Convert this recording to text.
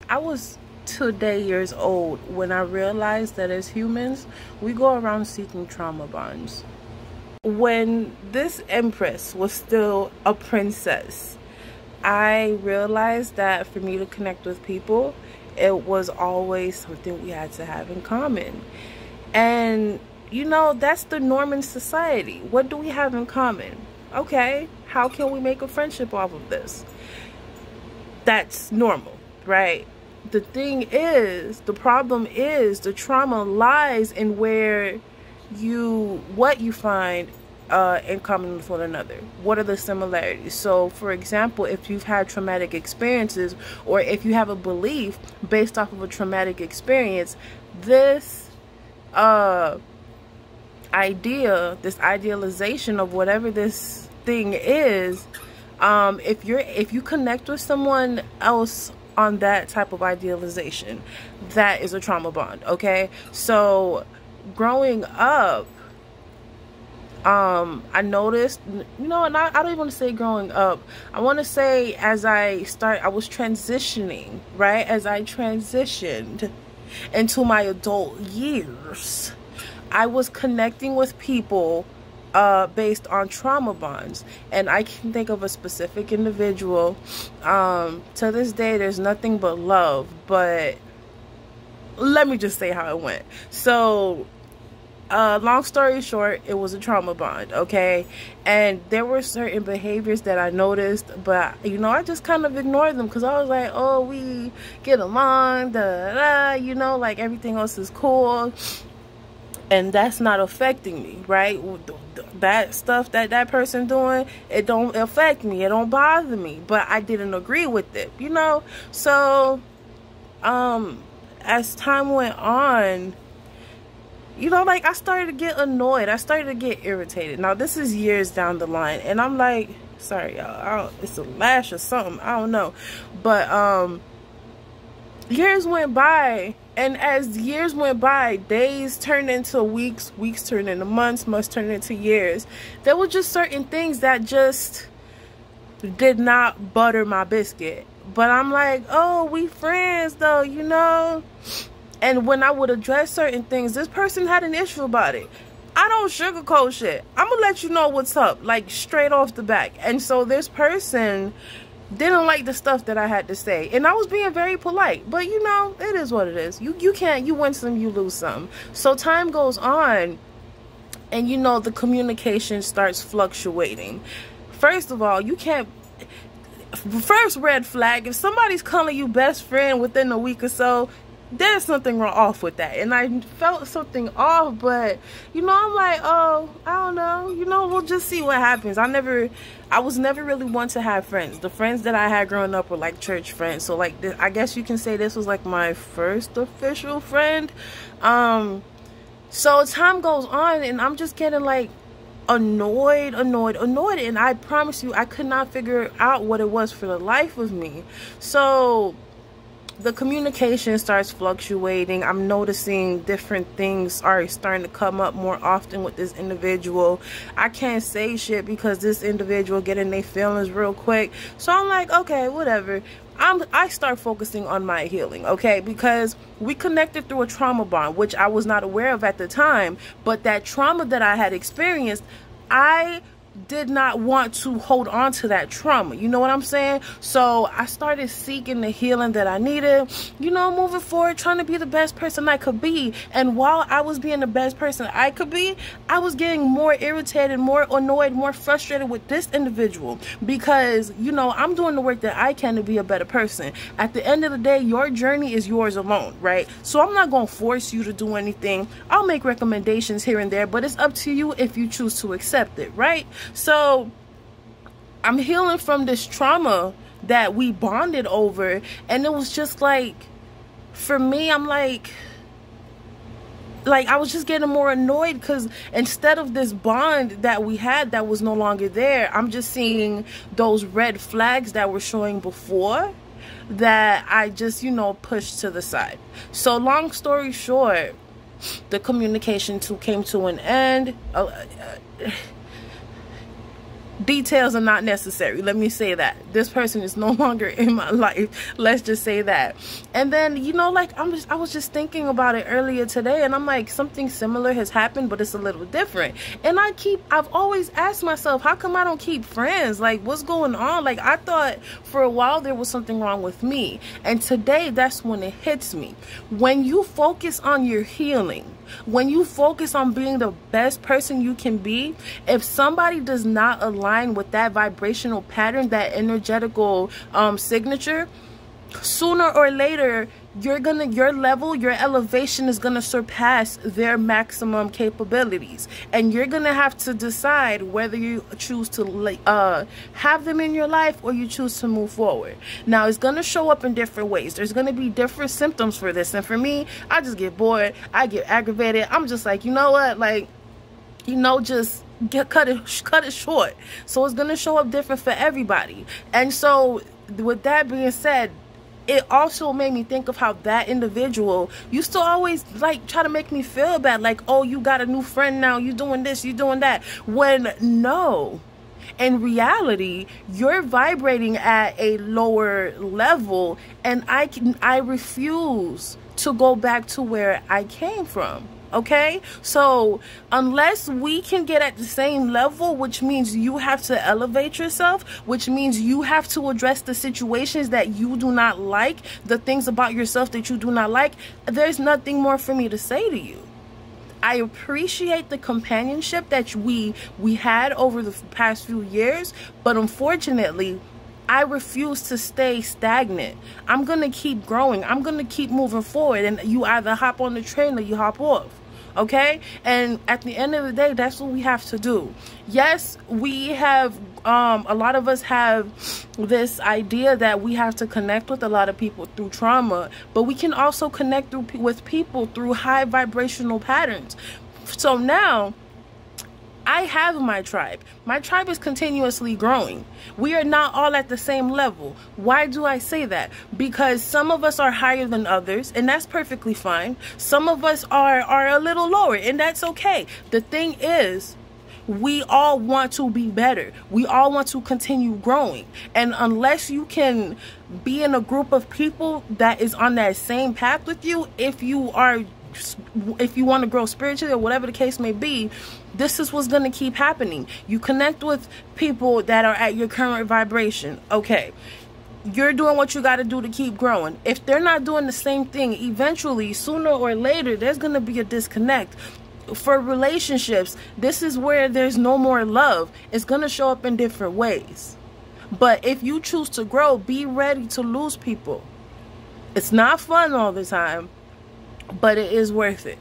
I was today years old when I realized that as humans, we go around seeking trauma bonds. When this empress was still a princess, I realized that for me to connect with people, it was always something we had to have in common. And that's the norm in society. What do we have in common? Okay, how can we make a friendship off of this? That's normal, right? The problem is the trauma lies in what you find in common with one another. What are the similarities? So, for example, if you've had traumatic experiences, or if you have a belief based off of a traumatic experience, this this idealization of whatever this thing is, if you connect with someone else on that type of idealization, that is a trauma bond. Okay, so growing up, I noticed, and I don't even want to say growing up. I want to say I was transitioning, right? As I transitioned into my adult years, I was connecting with people based on trauma bonds. And I can think of a specific individual. To this day, there's nothing but love. But let me just say how it went. So, long story short, it was a trauma bond, okay? And there were certain behaviors that I noticed, but, I just kind of ignored them because I was like, oh, we get along, like everything else is cool. And that's not affecting me, right? That stuff that person doing, it don't affect me. It don't bother me. But I didn't agree with it, So, as time went on, I started to get annoyed. I started to get irritated. Now, this is years down the line. And I'm like, sorry, y'all. It's a lash or something. I don't know. But, years went by. And as years went by, days turned into weeks, weeks turned into months, months turned into years. There were just certain things that just did not butter my biscuit. But I'm like, oh, we friends though, And when I would address certain things, this person had an issue about it. I don't sugarcoat shit. I'm gonna let you know what's up, like straight off the back. And so this person didn't like the stuff that I had to say, and I was being very polite, but it is what it is. You win some, you lose some. So time goes on, and the communication starts fluctuating. First of all, first red flag, if somebody's calling you best friend within a week or so, there's something off with that. And I felt something off, but I'm like, oh, I don't know, we'll just see what happens. I was never really one to have friends. The friends that I had growing up were like church friends. So like I guess you can say this was like my first official friend. So time goes on, and I'm just getting like annoyed, and I promise you I could not figure out what it was for the life of me. So the communication starts fluctuating. I'm noticing different things are starting to come up more often with this individual. I can't say shit because this individual getting their feelings real quick. So I'm like, okay, whatever. I start focusing on my healing, okay? Because we connected through a trauma bond, which I was not aware of at the time. But that trauma that I had experienced, I did not want to hold on to that trauma. You know what I'm saying? So I started seeking the healing that I needed, moving forward, trying to be the best person I could be. And while I was being the best person I could be, I was getting more irritated, more annoyed, more frustrated with this individual because, I'm doing the work that I can to be a better person. At the end of the day, your journey is yours alone, right? So I'm not going to force you to do anything. I'll make recommendations here and there, but it's up to you if you choose to accept it, right? So I'm healing from this trauma that we bonded over, and it was just like, for me, I'm like I was just getting more annoyed because instead of this bond that we had that was no longer there, I'm just seeing those red flags that were showing before that I just, pushed to the side. So long story short, the communication came to an end. Details are not necessary. Let me say that. This person is no longer in my life. Let's just say that. And then, you know, like I was just thinking about it earlier today, and I'm like, something similar has happened, but it's a little different. And I've always asked myself, how come I don't keep friends? Like, what's going on? Like, I thought for a while there was something wrong with me. And today, that's when it hits me. When you focus on your healing, when you focus on being the best person you can be, if somebody does not align with that vibrational pattern, that energetical signature, sooner or later your level, your elevation is gonna surpass their maximum capabilities, and you're gonna have to decide whether you choose to have them in your life or you choose to move forward. Now, it's gonna show up in different ways. There's gonna be different symptoms for this, and for me, I just get bored, I get aggravated. I'm just like, you know what, like, you know, just cut it short. So it's gonna show up different for everybody. And so with that being said, it also made me think of how that individual used to always like try to make me feel bad, like, oh, you got a new friend now, you doing this, you doing that, when no, in reality, you're vibrating at a lower level, and I refuse to go back to where I came from. Okay, so unless we can get at the same level, which means you have to elevate yourself, which means you have to address the situations that you do not like, the things about yourself that you do not like, there's nothing more for me to say to you. I appreciate the companionship that we had over the past few years, but unfortunately, I refuse to stay stagnant. I'm going to keep growing. I'm going to keep moving forward, and you either hop on the train or you hop off. Okay? And at the end of the day, that's what we have to do. Yes, we have, a lot of us have this idea that we have to connect with a lot of people through trauma, but we can also connect with people through high vibrational patterns. So now, I have my tribe. My tribe is continuously growing. We are not all at the same level. Why do I say that? Because some of us are higher than others, and that's perfectly fine. Some of us are a little lower, and that's okay. The thing is, we all want to be better. We all want to continue growing. And unless you can be in a group of people that is on that same path with you, if you want to grow spiritually or whatever the case may be, this is what's going to keep happening. You connect with people that are at your current vibration. Okay, you're doing what you got to do to keep growing. If they're not doing the same thing, eventually, sooner or later, there's going to be a disconnect. For relationships, this is where there's no more love. It's going to show up in different ways. But if you choose to grow, be ready to lose people. It's not fun all the time, but it is worth it.